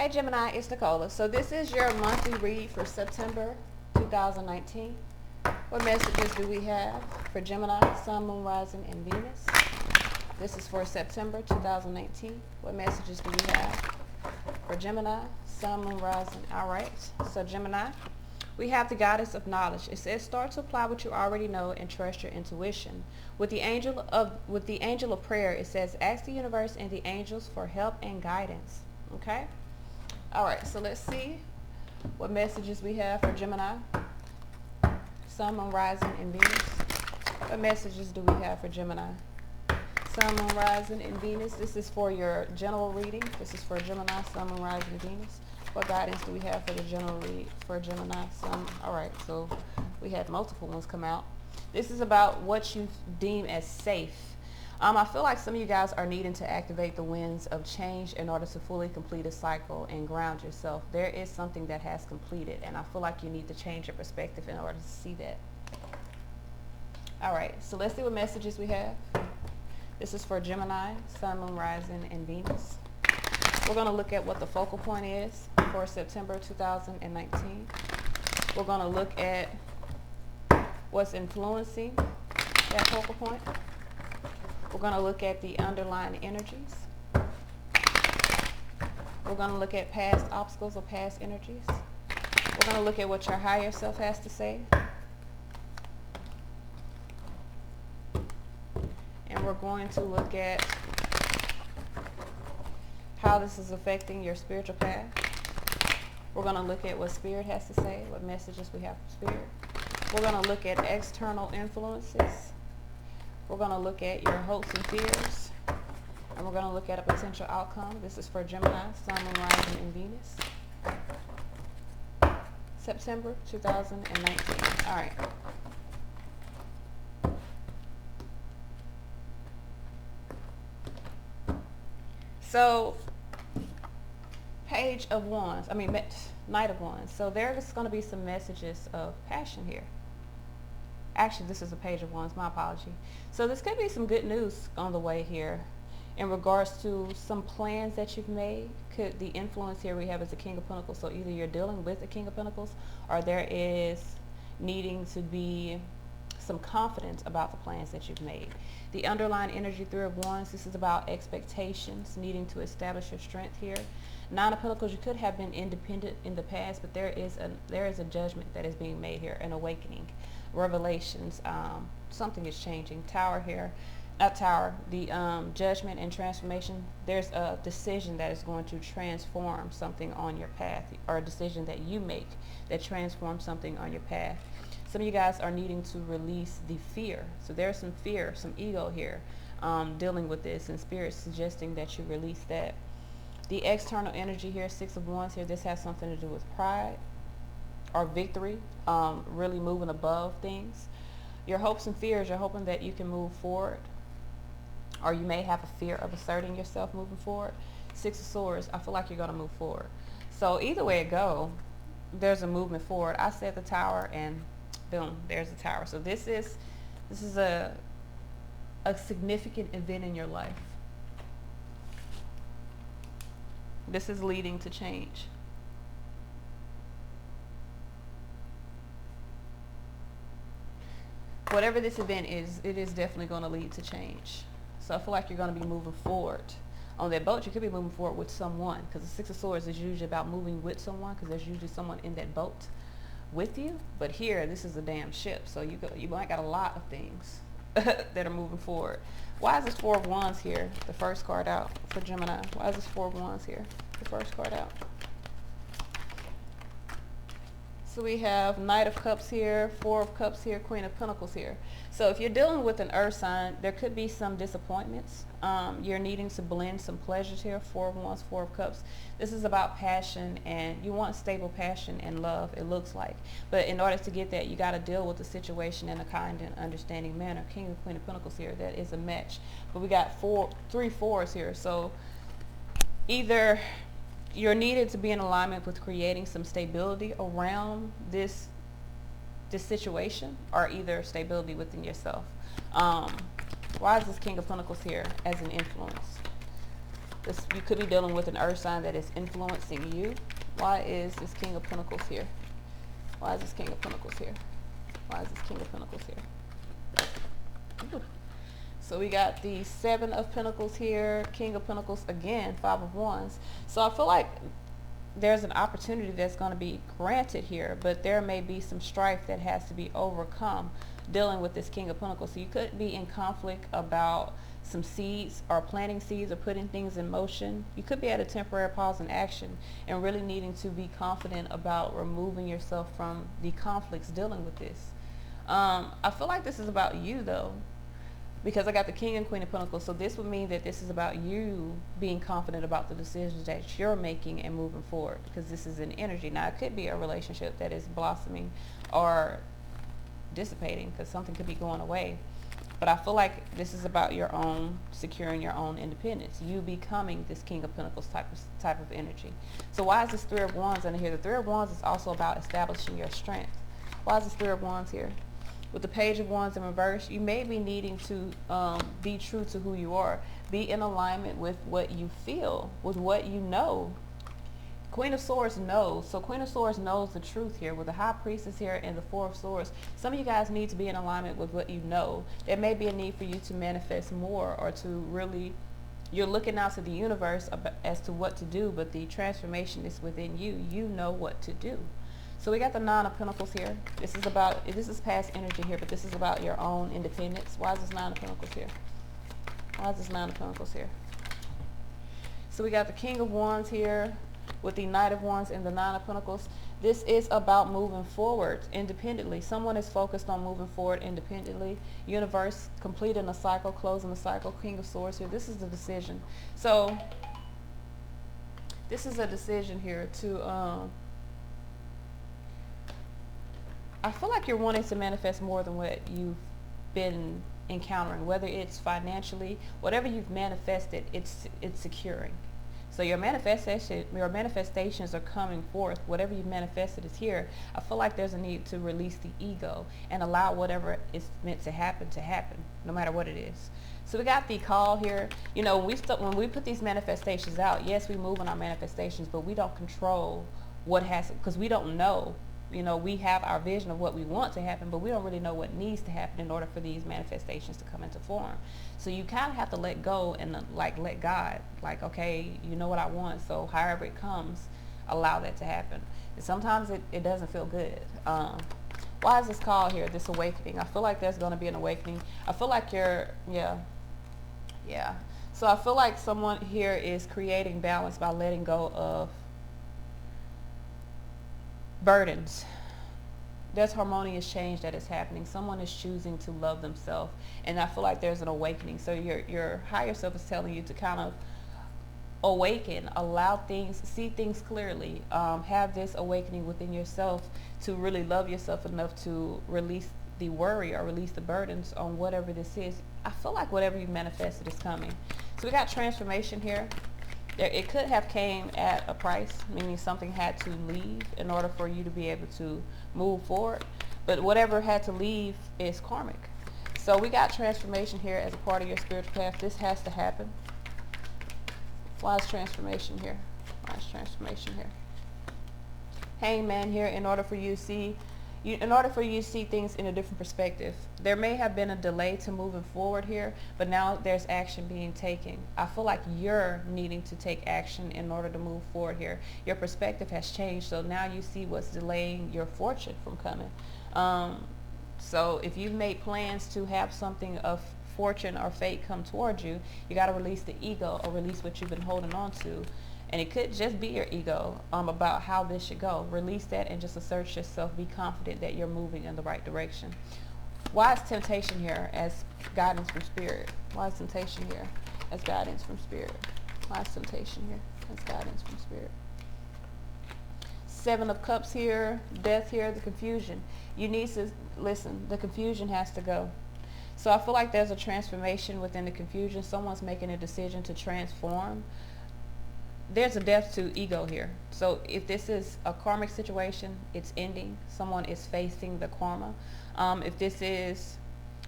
Hey Gemini, it's Nicola. So this is your monthly read for September 2019. What messages do we have for Gemini, Sun, Moon, Rising, and Venus? This is for September 2019. What messages do we have for Gemini, Sun, Moon, Rising? All right. So Gemini, we have the goddess of knowledge. It says start to apply what you already know and trust your intuition. With the angel of prayer, it says ask the universe and the angels for help and guidance. Okay? All right, so let's see what messages we have for Gemini, Sun, Moon, Rising, and Venus. What messages do we have for Gemini, Sun, Moon, Rising, and Venus? This is for your general reading. This is for Gemini, Sun, Moon, Rising, and Venus. What guidance do we have for the general read for Gemini, Sun? All right, so we had multiple ones come out. This is about what you deem as safe. I feel like some of you guys are needing to activate the winds of change in order to fully complete a cycle and ground yourself. There is something that has completed, and I feel like you need to change your perspective in order to see that. All right, so let's see what messages we have. This is for Gemini, Sun, Moon, Rising, and Venus. We're going to look at what the focal point is for September 2019. We're going to look at what's influencing that focal point. We're going to look at the underlying energies. We're going to look at past obstacles or past energies. We're going to look at what your higher self has to say. And we're going to look at how this is affecting your spiritual path. We're going to look at what Spirit has to say, what messages we have from Spirit. We're going to look at external influences. We're going to look at your hopes and fears. And we're going to look at a potential outcome. This is for Gemini, Sun, Moon, Rising, and Venus. September 2019. All right. So, Page of Wands. Knight of Wands. So there's going to be some messages of passion here. Actually, this is a Page of Wands. My apology. So this could be some good news on the way here in regards to some plans that you've made. The influence here we have is the King of Pentacles. So either you're dealing with the King of Pentacles or there is needing to be some confidence about the plans that you've made. The underlying energy, Three of Wands, this is about expectations, needing to establish your strength here. Nine of Pentacles, you could have been independent in the past, but there is a judgment that is being made here, an awakening, revelations, something is changing. Tower here, not Tower, the judgment and transformation. There's a decision that is going to transform something on your path, or a decision that you make that transforms something on your path. Some of you guys are needing to release the fear. So there's some fear, some ego here dealing with this, and Spirit suggesting that you release that. The external energy here, Six of Wands here, this has something to do with pride or victory, really moving above things. Your hopes and fears, you're hoping that you can move forward, or you may have a fear of asserting yourself moving forward. Six of Swords, I feel like you're going to move forward. So either way it go, there's a movement forward. I said the Tower, and boom, there's the Tower. So this is a significant event in your life. This is leading to change. Whatever this event is, it is definitely going to lead to change. So I feel like you're going to be moving forward. On that boat, you could be moving forward with someone, because the Six of Swords is usually about moving with someone, because there's usually someone in that boat with you. But here, this is a damn ship, so you might got a lot of things that are moving forward. Why is this Four of Wands here, the first card out for Gemini? Why is this Four of Wands here, the first card out? So we have Knight of Cups here, Four of Cups here, Queen of Pentacles here. So if you're dealing with an earth sign, there could be some disappointments. You're needing to blend some pleasures here. Four of Wands, Four of Cups. This is about passion, and you want stable passion and love, it looks like. But in order to get that, you got to deal with the situation in a kind and understanding manner. King and Queen of Pentacles here, that is a match. But we got three fours here. So either you're needed to be in alignment with creating some stability around this situation, or either stability within yourself. Why is this King of Pentacles here as an influence? You could be dealing with an earth sign that is influencing you. Why is this King of Pentacles here? Why is this King of Pentacles here? Why is this King of Pentacles here? Ooh. So we got the Seven of Pentacles here, King of Pentacles again, Five of Wands. So I feel like there's an opportunity that's going to be granted here, but there may be some strife that has to be overcome dealing with this King of Pentacles. So you could be in conflict about some seeds, or planting seeds, or putting things in motion. You could be at a temporary pause in action and really needing to be confident about removing yourself from the conflicts dealing with this. I feel like this is about you though, because I got the King and Queen of Pentacles. So this would mean that this is about you being confident about the decisions that you're making and moving forward, because this is an energy. Now it could be a relationship that is blossoming or dissipating, because something could be going away. But I feel like this is about your own, securing your own independence. You becoming this King of Pentacles type of energy. So why is this Three of Wands under here? The Three of Wands is also about establishing your strength. Why is this Three of Wands here? With the Page of Wands in reverse, you may be needing to be true to who you are. Be in alignment with what you feel, with what you know. Queen of Swords knows. So Queen of Swords knows the truth here. With the High Priestess here and the Four of Swords, some of you guys need to be in alignment with what you know. There may be a need for you to manifest more, or to really, you're looking out to the universe as to what to do, but the transformation is within you. You know what to do. So we got the Nine of Pentacles here. This is past energy here, but this is about your own independence. Why is this Nine of Pentacles here? Why is this Nine of Pentacles here? So we got the King of Wands here with the Knight of Wands and the Nine of Pentacles. This is about moving forward independently. Someone is focused on moving forward independently. Universe, completing a cycle, closing the cycle. King of Swords here. This is the decision. So this is a decision here to I feel like you're wanting to manifest more than what you've been encountering, whether it's financially, whatever you've manifested, it's securing. So your manifestations are coming forth. Whatever you've manifested is here. I feel like there's a need to release the ego and allow whatever is meant to happen, no matter what it is. So we got the call here. You know, when we put these manifestations out, yes, we move on our manifestations, but we don't control what has, because we don't know. You know, we have our vision of what we want to happen, but we don't really know what needs to happen in order for these manifestations to come into form. So you kind of have to let go and let God, like, okay, you know what I want, so however it comes, allow that to happen. And sometimes it doesn't feel good. Why is this call here, this awakening? I feel like there's going to be an awakening. I feel like yeah. So I feel like someone here is creating balance by letting go of burdens. There's harmonious change that is happening. Someone is choosing to love themselves, and I feel like there's an awakening. So your higher self is telling you to kind of awaken, allow things, see things clearly, have this awakening within yourself to really love yourself enough to release the worry or release the burdens on whatever this is. I feel like whatever you manifested is coming. So we got transformation here. It could have came at a price, meaning something had to leave in order for you to be able to move forward. But whatever had to leave is karmic. So we got transformation here as a part of your spiritual path. This has to happen. Why is transformation here? Why is transformation here? Hangman here, in order for you to see things in a different perspective. There may have been a delay to moving forward here, but now there's action being taken. I feel like you're needing to take action in order to move forward here. Your perspective has changed, so now you see what's delaying your fortune from coming. So if you've made plans to have something of fortune or fate come towards you, you got to release the ego, or release what you've been holding on to. And it could just be your ego about how this should go. Release that and just assert yourself. Be confident that you're moving in the right direction. Why is temptation here as guidance from spirit? Why is temptation here as guidance from spirit? Why is temptation here as guidance from spirit? Seven of Cups here, death here, the confusion. You need to listen. The confusion has to go. So I feel like there's a transformation within the confusion. Someone's making a decision to transform. There's a death to ego here. So if this is a karmic situation, it's ending. Someone is facing the karma. If this is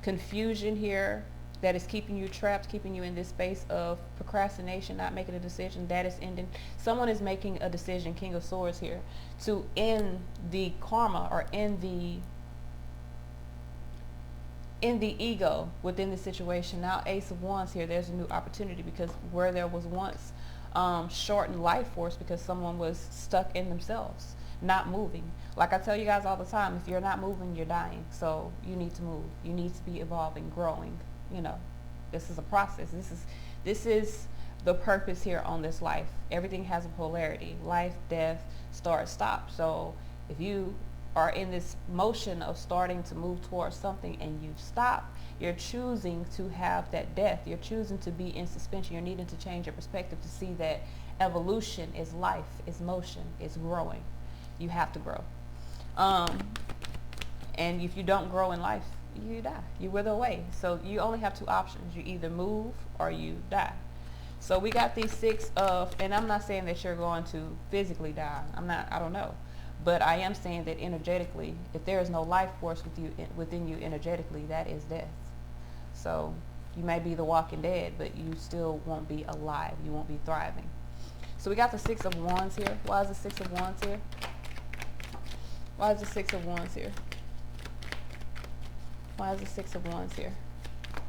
confusion here, that is keeping you trapped, keeping you in this space of procrastination, not making a decision, that is ending. Someone is making a decision, King of Swords here, to end the karma or end the ego within the situation. Now Ace of Wands here, there's a new opportunity, because where there was once shortened life force because someone was stuck in themselves, not moving. Like I tell you guys all the time, if you're not moving, you're dying. So you need to move. You need to be evolving, growing. You know, this is a process. This is the purpose here on this life. Everything has a polarity: life, death, start, stop. So if you are in this motion of starting to move towards something and you stop, you're choosing to have that death. You're choosing to be in suspension. You're needing to change your perspective to see that evolution is life, is motion, is growing. You have to grow. And if you don't grow in life, you die. You wither away. So you only have two options. You either move or you die. So we got these 6 of, and I'm not saying that you're going to physically die. I don't know. But I am saying that energetically, if there is no life force within you energetically, that is death. So you may be the walking dead, but you still won't be alive. You won't be thriving. So we got the 6 of Wands here. Why is the 6 of Wands here? Why is the 6 of Wands here? Why is the 6 of Wands here?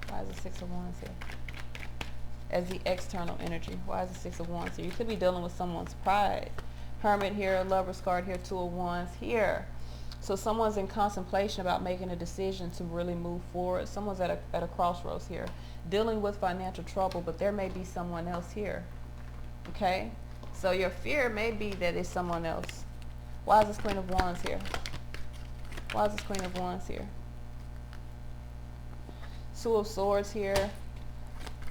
Why is the 6 of Wands here? As the external energy. Why is the 6 of Wands here? You could be dealing with someone's pride. Hermit here, Lover's card here, 2 of Wands here. So someone's in contemplation about making a decision to really move forward. Someone's at a crossroads here, dealing with financial trouble, but there may be someone else here. Okay? So your fear may be that it's someone else. Why is this Queen of Wands here? Why is this Queen of Wands here? 2 of Swords here.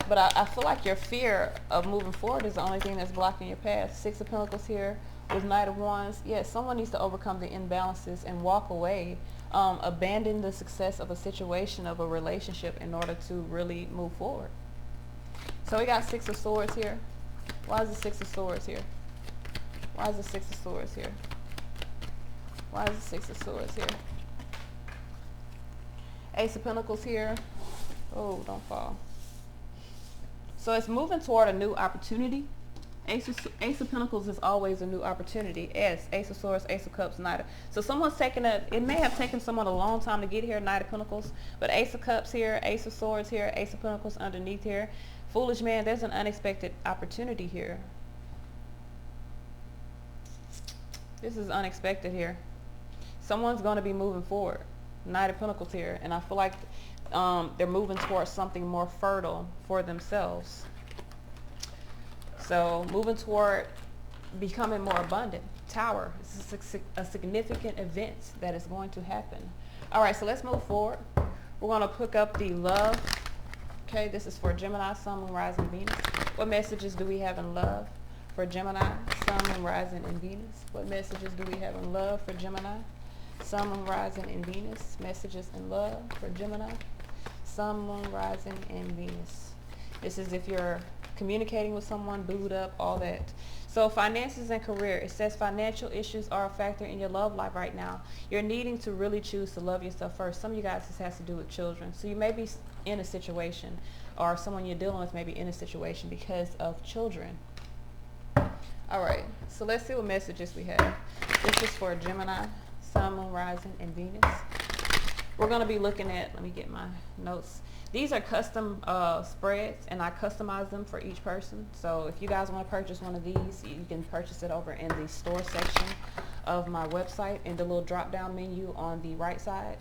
But I feel like your fear of moving forward is the only thing that's blocking your path. 6 of Pentacles here with Knight of Wands. Yes, someone needs to overcome the imbalances and walk away. Abandon the success of a situation, of a relationship, in order to really move forward. So we got 6 of Swords here. Why is the 6 of Swords here? Why is the 6 of Swords here? Why is the 6 of Swords here? Ace of Pentacles here. Oh, don't fall. So it's moving toward a new opportunity. Ace of Pentacles is always a new opportunity. Yes, Ace of Swords, Ace of Cups, Knight of... So someone's taking it may have taken someone a long time to get here, Knight of Pentacles. But Ace of Cups here, Ace of Swords here, Ace of Pentacles underneath here. Foolish man, there's an unexpected opportunity here. This is unexpected here. Someone's going to be moving forward. Knight of Pentacles here. And I feel like they're moving towards something more fertile for themselves. So moving toward becoming more abundant. Tower. This is a significant event that is going to happen. All right, so let's move forward. We're going to pick up the love. Okay, this is for Gemini, Sun, Moon, Rising, Venus. What messages do we have in love for Gemini, Sun, Moon, Rising, and Venus? What messages do we have in love for Gemini, Sun, Moon, Rising, and Venus? Messages in love for Gemini, Sun, Moon, Rising, and Venus. This is if you're communicating with someone, booed up, all that. So finances and career. It says financial issues are a factor in your love life right now. You're needing to really choose to love yourself first. Some of you guys, this has to do with children. So you may be in a situation, or someone you're dealing with may be in a situation because of children. All right, so let's see what messages we have. This is for Gemini, Sun, Moon, Rising, and Venus. We're going to be looking at, let me get my notes. These are custom spreads, and I customize them for each person. So if you guys want to purchase one of these, you can purchase it over in the store section of my website in the little drop down menu on the right side.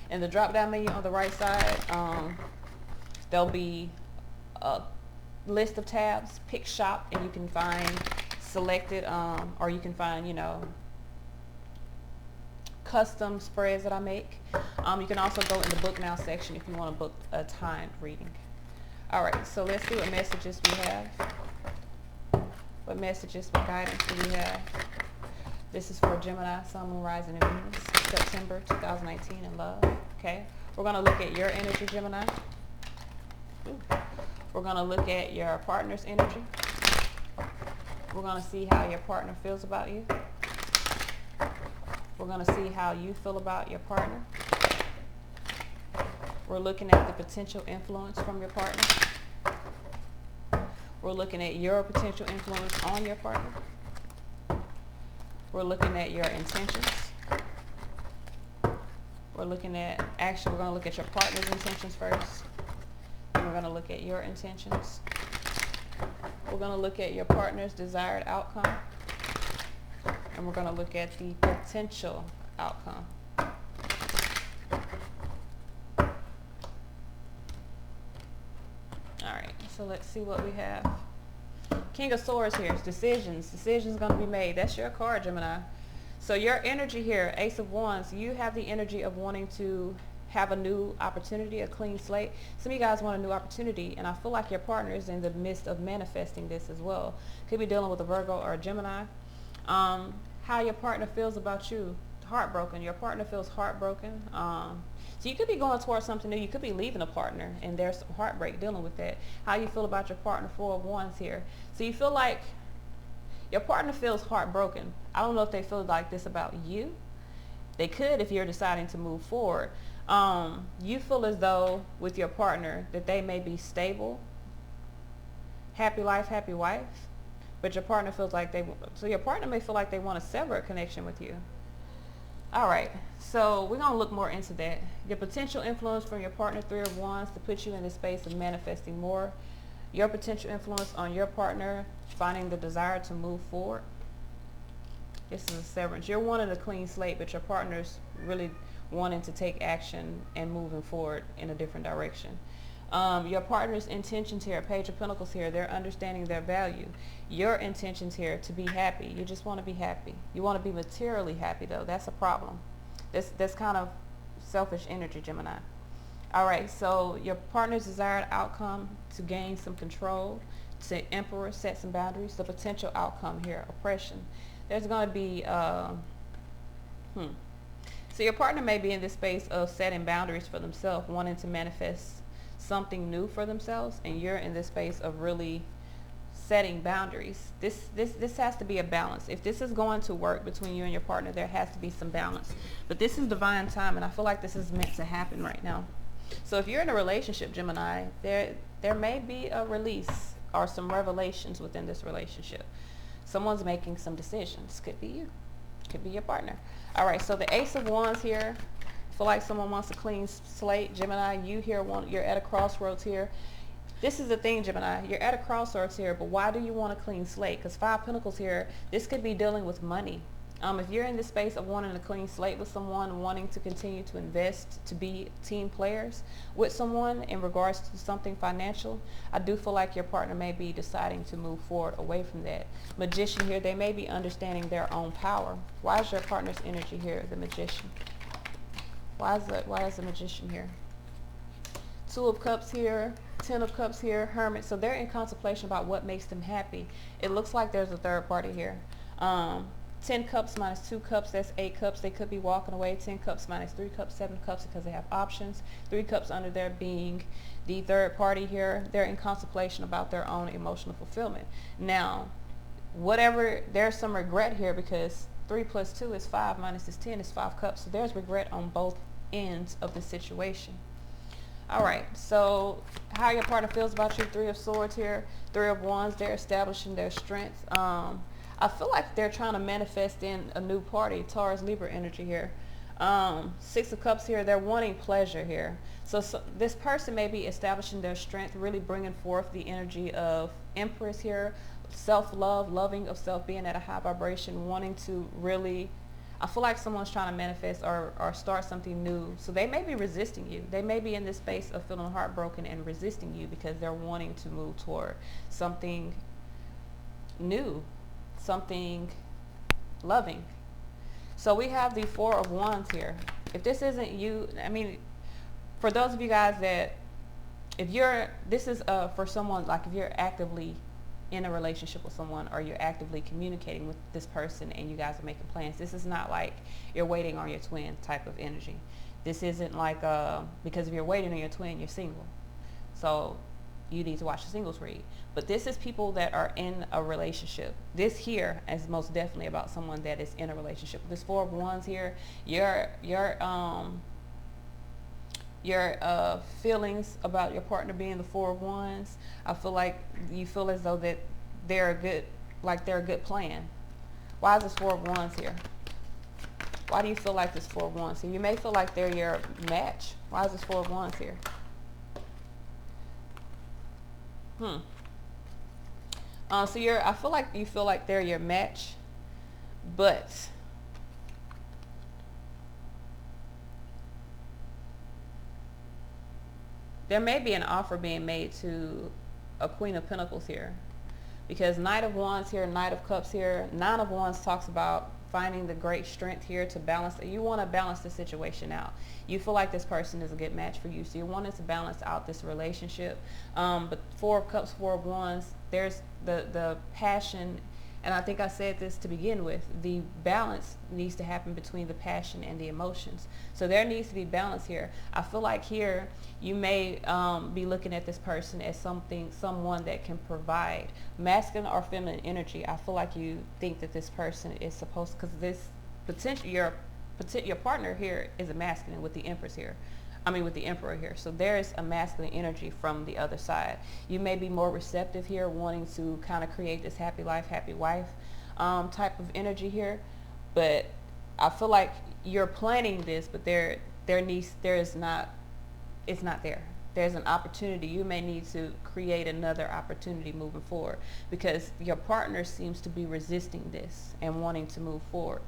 In the drop down menu on the right side, there'll be a list of tabs. Pick shop, and you can find selected, or you can find, custom spreads that I make. You can also go in the book now section if you want to book a timed reading. All right, so let's see what messages we have. What messages, what guidance do we have? This is for Gemini, Sun, Moon, Rising, and Venus, September 2019 in love. Okay, we're going to look at your energy, Gemini. Ooh. We're going to look at your partner's energy. We're going to see how your partner feels about you. We're going to see how you feel about your partner. We're looking at the potential influence from your partner. We're looking at your potential influence on your partner. We're looking at your intentions. We're looking at, actually we're going to look at your partner's intentions first. Then we're going to look at your intentions. We're going to look at your partner's desired outcome. And we're going to look at the potential outcome. Alright, so let's see what we have. King of Swords here is decisions. Decisions going to be made. That's your card, Gemini. So your energy here, Ace of Wands, you have the energy of wanting to have a new opportunity, a clean slate. Some of you guys want a new opportunity, and I feel like your partner is in the midst of manifesting this as well. Could be dealing with a Virgo or a Gemini. How your partner feels about you, heartbroken. Your partner feels heartbroken. So you could be going towards something new. You could be leaving a partner, and there's some heartbreak dealing with that. How you feel about your partner, Four of Wands here. So you feel like your partner feels heartbroken. I don't know if they feel like this about you. They could if you're deciding to move forward. You feel as though with your partner that they may be stable, happy life, happy wife, but your partner feels like so your partner may feel like they want to sever a connection with you. All right, so we're going to look more into that. Your potential influence from your partner, Three of Wands, to put you in the space of manifesting more. Your potential influence on your partner, finding the desire to move forward. This is a severance. You're wanting a clean slate, but your partner's really wanting to take action and moving forward in a different direction. Your partner's intentions here, Page of Pentacles here, they're understanding their value. Your intentions here, to be happy. You just want to be happy. You want to be materially happy, though. That's a problem. That's kind of selfish energy, Gemini. All right, so your partner's desired outcome, to gain some control, to Emperor, set some boundaries. The potential outcome here, oppression. There's going to be, so your partner may be in this space of setting boundaries for themselves, wanting to manifest something new for themselves, and you're in this space of really setting boundaries. This has to be a balance. If this is going to work between you and your partner, there has to be some balance. But this is divine time, and I feel like this is meant to happen right now. So if you're in a relationship, Gemini, there may be a release or some revelations within this relationship. Someone's making some decisions. Could be you. Could be your partner. All right, so the Ace of Wands here. I feel like someone wants a clean slate. Gemini, you here you're at a crossroads here. This is the thing, Gemini. You're at a crossroads here, but why do you want a clean slate? Because Five of Pentacles here, this could be dealing with money. If you're in this space of wanting a clean slate with someone, wanting to continue to invest, to be team players with someone in regards to something financial, I do feel like your partner may be deciding to move forward away from that. Magician here, they may be understanding their own power. Why is your partner's energy here, the Magician? Why is the Magician here? Two of Cups here, Ten of Cups here, Hermit. So they're in contemplation about what makes them happy. It looks like there's a third party here. 10 cups minus 2 cups, that's 8 cups. They could be walking away. 10 cups minus 3 cups, 7 cups, because they have options. 3 cups under there being the third party here. They're in contemplation about their own emotional fulfillment. Now, there's some regret here, because 3 plus 2 is 5, minus is 10 is 5 cups. So there's regret on both ends of the situation. All right, so how your partner feels about you, Three of Swords here, Three of Wands, they're establishing their strength. I feel like they're trying to manifest in a new party, Taurus, Libra energy here. 6 of Cups here, they're wanting pleasure here. So this person may be establishing their strength, really bringing forth the energy of Empress here, self-love, loving of self, being at a high vibration, wanting to really, I feel like someone's trying to manifest or start something new. So they may be resisting you. They may be in this space of feeling heartbroken and resisting you because they're wanting to move toward something new, something loving. So we have the Four of Wands here. If this isn't you, I mean, for those of you guys that, this is for someone, like if you're actively in a relationship with someone, or you're actively communicating with this person and you guys are making plans, this is not like you're waiting on your twin type of energy. This isn't like, because if you're waiting on your twin, you're single. So you need to watch the singles read. But this is people that are in a relationship. This here is most definitely about someone that is in a relationship. This Four of Wands here, your your feelings about your partner being the Four of Wands, I feel like you feel as though that they're a good plan. Why is this Four of Wands here? Why do you feel like this Four of Wands here? You may feel like they're your match. Why is this Four of Wands here? So I feel like you feel like they're your match, but there may be an offer being made to a Queen of Pentacles here, because Knight of Wands here, Knight of Cups here, Nine of Wands talks about finding the great strength here to balance. You want to balance the situation out. You feel like this person is a good match for you, so you wanted to balance out this relationship. But Four of Cups, Four of Wands, there's the passion, and I think I said this to begin with, the balance needs to happen between the passion and the emotions. So there needs to be balance here. I feel like here you may be looking at this person as someone that can provide masculine or feminine energy. I feel like you think that this person is supposed, because this potential, your partner here is a masculine with the Empress here. With the Emperor here. So there's a masculine energy from the other side. You may be more receptive here, wanting to kind of create this happy life, happy wife type of energy here. But I feel like you're planning this, but it's not there. There's an opportunity. You may need to create another opportunity moving forward, because your partner seems to be resisting this and wanting to move forward.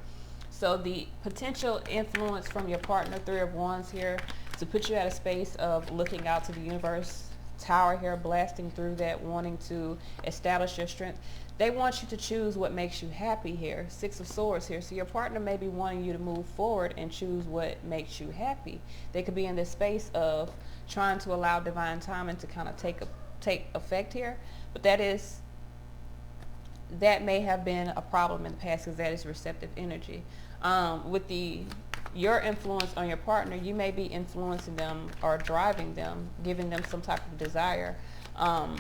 So the potential influence from your partner, Three of Wands here, to put you at a space of looking out to the universe, Tower here, blasting through that, wanting to establish your strength. They want you to choose what makes you happy here. Six of Swords here. So your partner may be wanting you to move forward and choose what makes you happy. They could be in this space of trying to allow divine timing to kind of take effect here. But that may have been a problem in the past, because that is receptive energy. With your influence on your partner, you may be influencing them or driving them, giving them some type of desire. I'm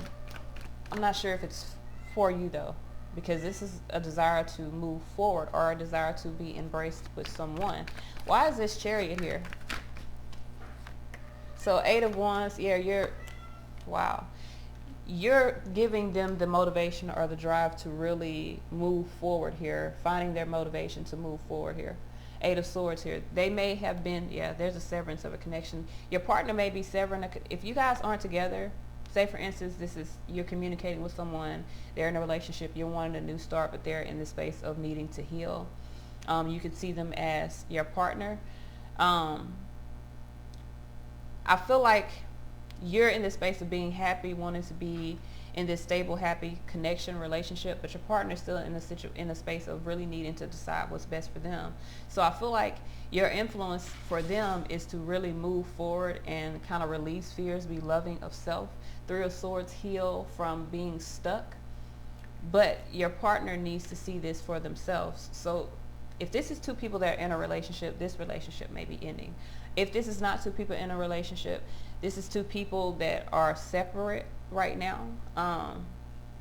not sure if it's for you though, because this is a desire to move forward or a desire to be embraced with someone. Why is this Chariot here? So Eight of Wands, yeah, you're giving them the motivation or the drive to really move forward here, finding their motivation to move forward here. Eight of Swords here. They may have been, there's a severance of a connection. Your partner may be severing. If you guys aren't together, say for instance, you're communicating with someone, they're in a relationship, you're wanting a new start, but they're in the space of needing to heal. You could see them as your partner. I feel like you're in the space of being happy, wanting to be in this stable, happy connection relationship, but your partner is still in a space of really needing to decide what's best for them. So I feel like your influence for them is to really move forward and kind of release fears, be loving of self. Three of Swords, heal from being stuck, but your partner needs to see this for themselves. So if this is two people that are in a relationship, this relationship may be ending. If this is not two people in a relationship, this is two people that are separate right now.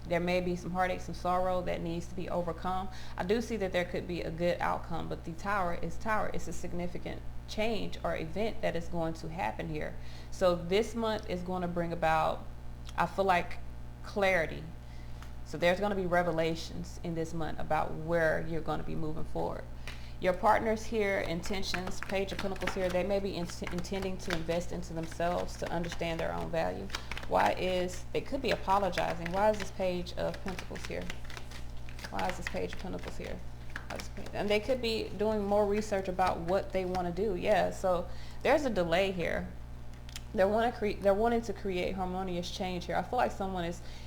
There may be some heartache, some sorrow that needs to be overcome. I do see that there could be a good outcome, but the Tower. It's a significant change or event that is going to happen here. So this month is going to bring about, I feel like, clarity. So there's going to be revelations in this month about where you're going to be moving forward. Your partners here, intentions, Page of Pentacles here, they may be intending to invest into themselves to understand their own value. They could be apologizing. Why is this Page of Pentacles here? Why is this Page of Pentacles here? And they could be doing more research about what they want to do. Yeah, so there's a delay here. They're wanting to create harmonious change here. I feel like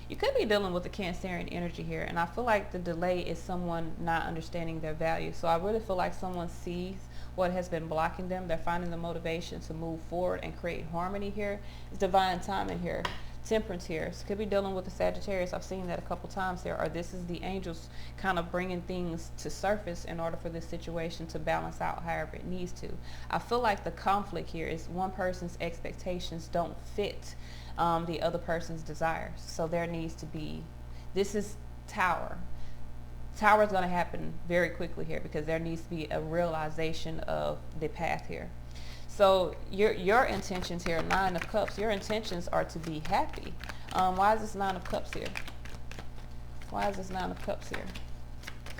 you could be dealing with the Cancerian energy here, and I feel like the delay is someone not understanding their value. So I really feel like someone sees what has been blocking them. They're finding the motivation to move forward and create harmony here. It's divine timing here. Temperance here. So could be dealing with the Sagittarius. I've seen that a couple times there. Or this is the angels kind of bringing things to surface in order for this situation to balance out however it needs to. I feel like the conflict here is one person's expectations don't fit the other person's desires. So there needs to be, this is Tower. Tower is going to happen very quickly here because there needs to be a realization of the path here. So your intentions here, Nine of Cups, your intentions are to be happy. Why is this Nine of Cups here? Why is this Nine of Cups here?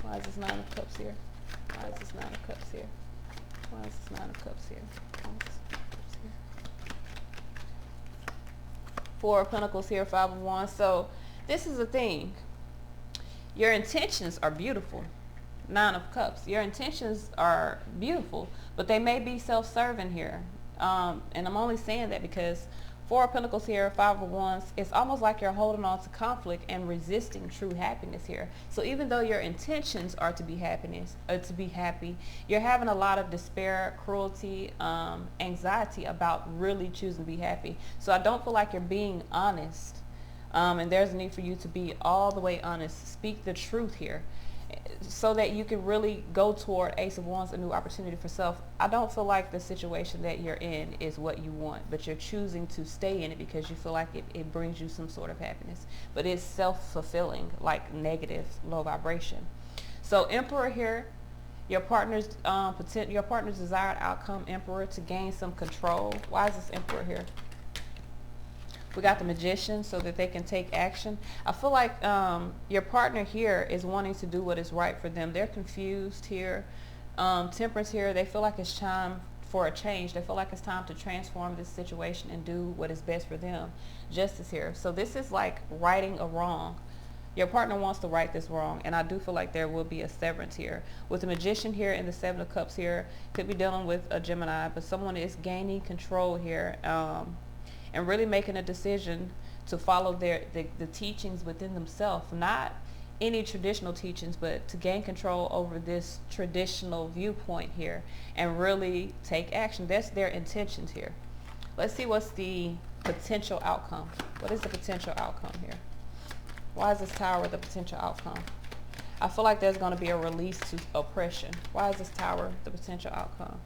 Why is this Nine of Cups here? Why is this Nine of Cups here? Why is this Nine of Cups here? Why is this Nine of Cups here? Four of Pentacles here, Five of Wands. So this is the thing. Your intentions are beautiful. Nine of Cups. Your intentions are beautiful, but they may be self-serving here. And I'm only saying that because Four of Pentacles here, Five of Wands, it's almost like you're holding on to conflict and resisting true happiness here. So even though your intentions are to be happy, you're having a lot of despair, cruelty, anxiety about really choosing to be happy. So I don't feel like you're being honest. And there's a need for you to be all the way honest. Speak the truth here, so that you can really go toward Ace of Wands, a new opportunity for self. I don't feel like the situation that you're in is what you want, but you're choosing to stay in it because you feel like it brings you some sort of happiness. But it's self-fulfilling, like negative, low vibration. So Emperor here, your partner's desired outcome, Emperor, to gain some control. Why is this Emperor here? We got the Magician, so that they can take action. I feel like your partner here is wanting to do what is right for them. They're confused here. Temperance here, they feel like it's time for a change. They feel like it's time to transform this situation and do what is best for them. Justice here. So this is like righting a wrong. Your partner wants to right this wrong, and I do feel like there will be a severance here. With the Magician here and the Seven of Cups here, could be dealing with a Gemini, but someone is gaining control here. And really making a decision to follow the teachings within themselves, not any traditional teachings, but to gain control over this traditional viewpoint here and really take action. That's their intentions here. Let's see what's the potential outcome. What is the potential outcome here? Why is this Tower the potential outcome? I feel like there's going to be a release to oppression. Why is this Tower the potential outcome?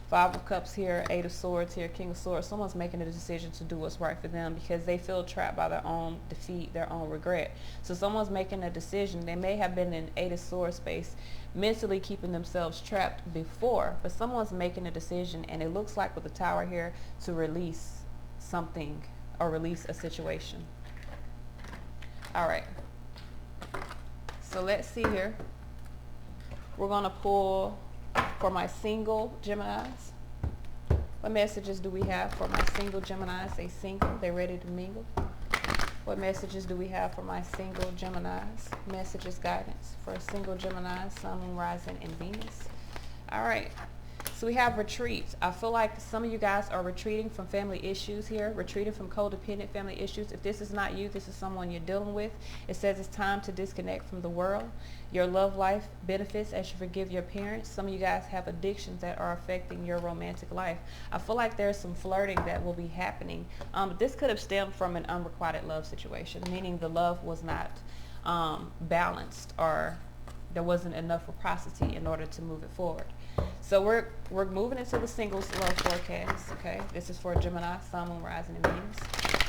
Five of Cups here, Eight of Swords here, King of Swords. Someone's making a decision to do what's right for them because they feel trapped by their own defeat, their own regret. So someone's making a decision. They may have been in Eight of Swords space, mentally keeping themselves trapped before, but someone's making a decision, and it looks like with the Tower here to release something or release a situation. All right. So let's see here. We're going to pull for my single Geminis. What messages do we have for my single Geminis? They single, they ready to mingle. What messages do we have for my single Geminis? Messages, guidance for a single Gemini, Sun, Moon, Rising, and Venus. All right. So we have retreats. I feel like some of you guys are retreating from family issues here, retreating from codependent family issues. If this is not you, this is someone you're dealing with. It says it's time to disconnect from the world. Your love life benefits as you forgive your parents. Some of you guys have addictions that are affecting your romantic life. I feel like there's some flirting that will be happening. This could have stemmed from an unrequited love situation, meaning the love was not balanced, or there wasn't enough reciprocity in order to move it forward. So we're moving into the singles love forecast, okay? This is for Gemini, Sun, Moon, Rising, and Venus.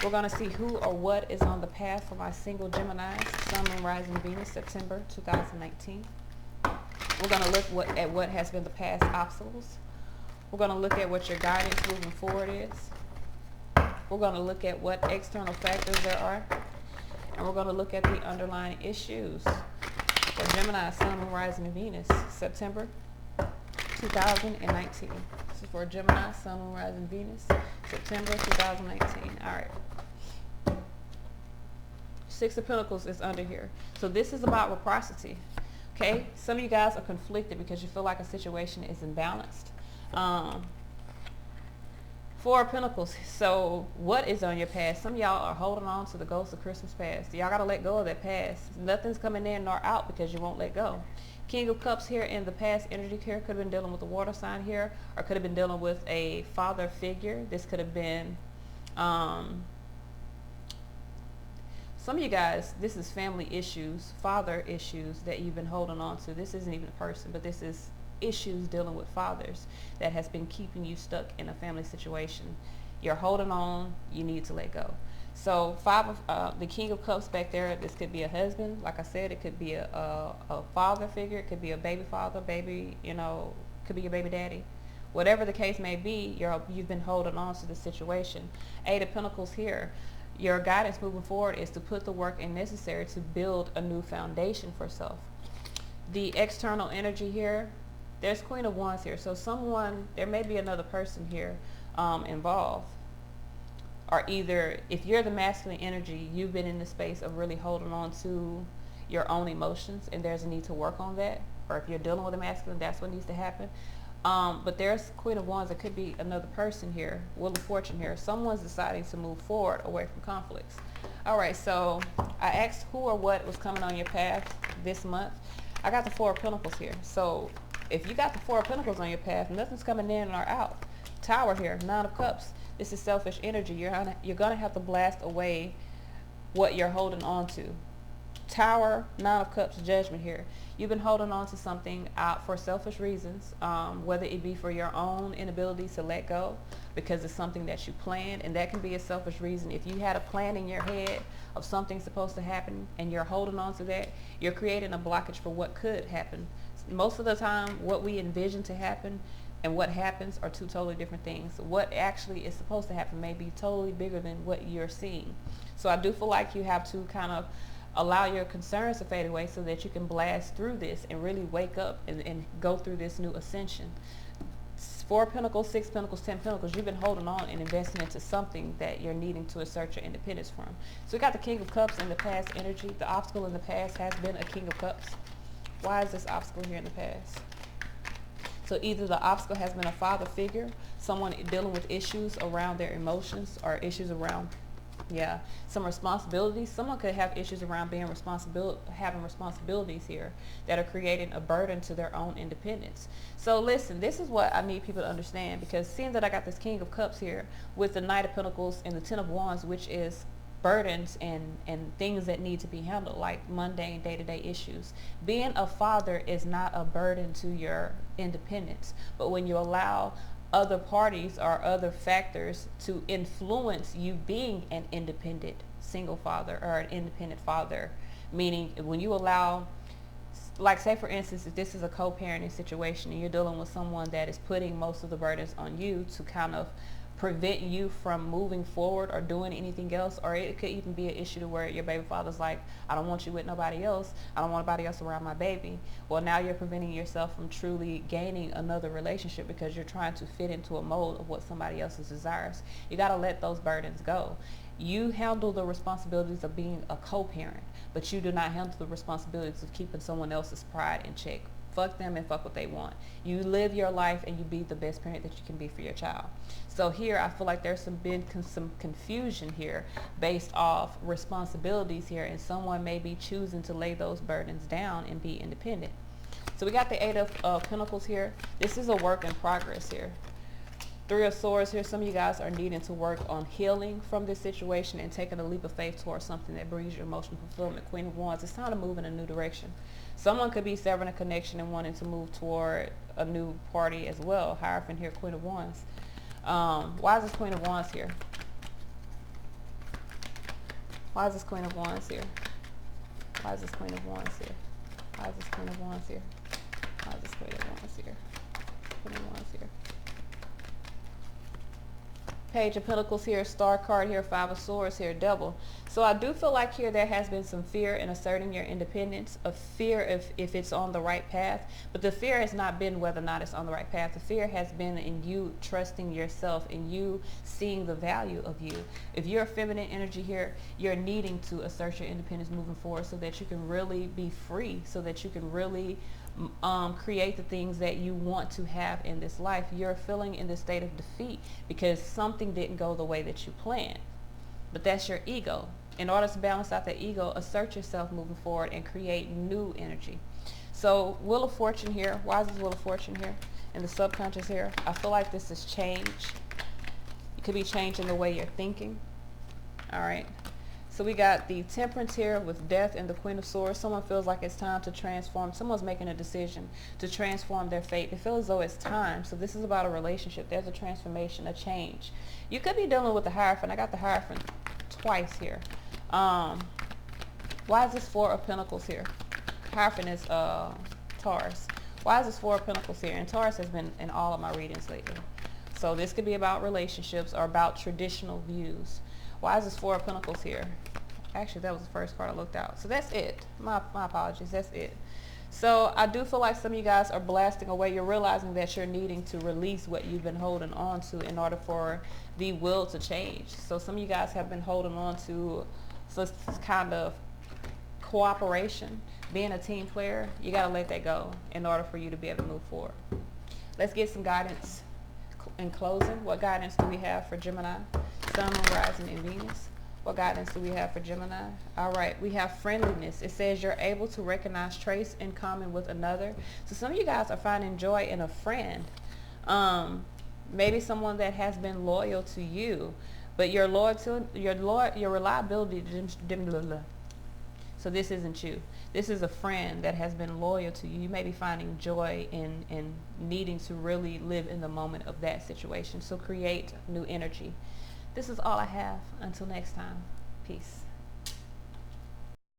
We're going to see who or what is on the path for my single Geminis, Sun, Moon, Rising, and Venus, September 2019. We're going to look at what has been the past obstacles. We're going to look at what your guidance moving forward is. We're going to look at what external factors there are. And we're going to look at the underlying issues for Gemini, Sun, Moon, Rising, and Venus, September 2019. This is for Gemini, Sun, Moon, Rising, Venus, September 2019. All right. Six of Pentacles is under here. So this is about reciprocity. Okay? Some of you guys are conflicted because you feel like a situation is imbalanced. Four of Pentacles. So what is on your past? Some of y'all are holding on to the ghost of Christmas past. Y'all got to let go of that past. Nothing's coming in nor out because you won't let go. King of Cups here in the past energy here could have been dealing with a water sign here, or could have been dealing with a father figure. This could have been some of you guys, this is family issues, father issues that you've been holding on to. This isn't even a person, but this is issues dealing with fathers that has been keeping you stuck in a family situation. You're holding on, you need to let go. So the King of Cups back there, this could be a husband. Like I said, it could be a father figure. It could be a baby father, baby, could be your baby daddy. Whatever the case may be, you've been holding on to the situation. Eight of Pentacles here. Your guidance moving forward is to put the work in necessary to build a new foundation for self. The external energy here, there's Queen of Wands here. So there may be another person here involved. Or either, if you're the masculine energy, you've been in the space of really holding on to your own emotions, and there's a need to work on that. Or if you're dealing with a masculine, that's what needs to happen. But there's Queen of Wands. It could be another person here, Wheel of Fortune here. Someone's deciding to move forward away from conflicts. All right, so I asked who or what was coming on your path this month. I got the Four of Pentacles here. So if you got the Four of Pentacles on your path, nothing's coming in or out. Tower here, Nine of Cups. This is selfish energy. You're gonna have to blast away what you're holding on to. Tower, Nine of Cups, Judgment here. You've been holding on to something out for selfish reasons, whether it be for your own inability to let go because it's something that you planned, and that can be a selfish reason. If you had a plan in your head of something supposed to happen and you're holding on to that, you're creating a blockage for what could happen. Most of the time, what we envision to happen and what happens are two totally different things. What actually is supposed to happen may be totally bigger than what you're seeing. So I do feel like you have to kind of allow your concerns to fade away so that you can blast through this and really wake up and go through this new ascension. Four of Pentacles, Six of Pentacles, 10 of Pentacles. You've been holding on and investing into something that you're needing to assert your independence from. So we got the King of Cups in the past energy. The obstacle in the past has been a King of Cups. Why is this obstacle here in the past? So either the obstacle has been a father figure, someone dealing with issues around their emotions or issues around some responsibilities. Someone could have issues around having responsibilities here that are creating a burden to their own independence. So listen, this is what I need people to understand, because seeing that I got this King of Cups here with the Knight of Pentacles and the Ten of Wands, which is burdens and things that need to be handled, like mundane day-to-day issues. Being a father is not a burden to your independence, but when you allow other parties or other factors to influence you being an independent single father or an independent father, meaning when you allow, like say for instance, if this is a co-parenting situation and you're dealing with someone that is putting most of the burdens on you to kind of prevent you from moving forward or doing anything else, or it could even be an issue to where your baby father's like, I don't want you with nobody else, I don't want nobody else around my baby. Well, now you're preventing yourself from truly gaining another relationship because you're trying to fit into a mold of what somebody else's desires. You got to let those burdens go. You handle the responsibilities of being a co-parent, but you do not handle the responsibilities of keeping someone else's pride in check. Fuck them and fuck what they want. You live your life and you be the best parent that you can be for your child. So here I feel like there's some confusion here based off responsibilities here, and someone may be choosing to lay those burdens down and be independent. So we got the Eight of Pentacles here. This is a work in progress here. Three of Swords here. Some of you guys are needing to work on healing from this situation and taking a leap of faith towards something that brings you emotional fulfillment. Queen of Wands. It's time to move in a new direction. Someone could be severing a connection and wanting to move toward a new party as well. Hierophant here, Queen of Wands. Why is this Queen of Wands here? Why is this Queen of Wands here? Why is this Queen of Wands here? Why is this Queen of Wands here? Why is this Queen of Wands here? Queen of Wands here. Page of Pentacles here, Star card here, Five of Swords here, Devil. So I do feel like here there has been some fear in asserting your independence, a fear if it's on the right path. But the fear has not been whether or not it's on the right path. The fear has been in you trusting yourself and you seeing the value of you. If you're a feminine energy here, you're needing to assert your independence moving forward so that you can really be free, so that you can really create the things that you want to have in this life. You're feeling in this state of defeat because something didn't go the way that you planned. But that's your ego. In order to balance out that ego, assert yourself moving forward and create new energy. So Wheel of Fortune here. Why is this Wheel of Fortune here? In the subconscious here. I feel like this is change. It could be change in the way you're thinking. All right. So we got the Temperance here with Death and the Queen of Swords. Someone feels like it's time to transform. Someone's making a decision to transform their fate. They feel as though it's time. So this is about a relationship. There's a transformation, a change. You could be dealing with the Hierophant. I got the Hierophant twice here. Why is this Four of Pentacles here? Hierophant is Taurus. Why is this Four of Pentacles here? And Taurus has been in all of my readings lately. So this could be about relationships or about traditional views. Why is this Four of Pentacles here? Actually, that was the first card I looked out. So that's it. My apologies. That's it. So I do feel like some of you guys are blasting away. You're realizing that you're needing to release what you've been holding on to in order for the will to change. So some of you guys have been holding on to this kind of cooperation, being a team player. You got to let that go in order for you to be able to move forward. Let's get some guidance in closing. What guidance do we have for Gemini, Sun, Moon, Rising, and Venus? What guidance do we have for Gemini? All right, we have friendliness. It says you're able to recognize traits in common with another. So some of you guys are finding joy in a friend. Maybe someone that has been loyal to you, but your reliability. So this isn't you. This is a friend that has been loyal to you. You may be finding joy in needing to really live in the moment of that situation. So create new energy. This is all I have. Until next time. Peace.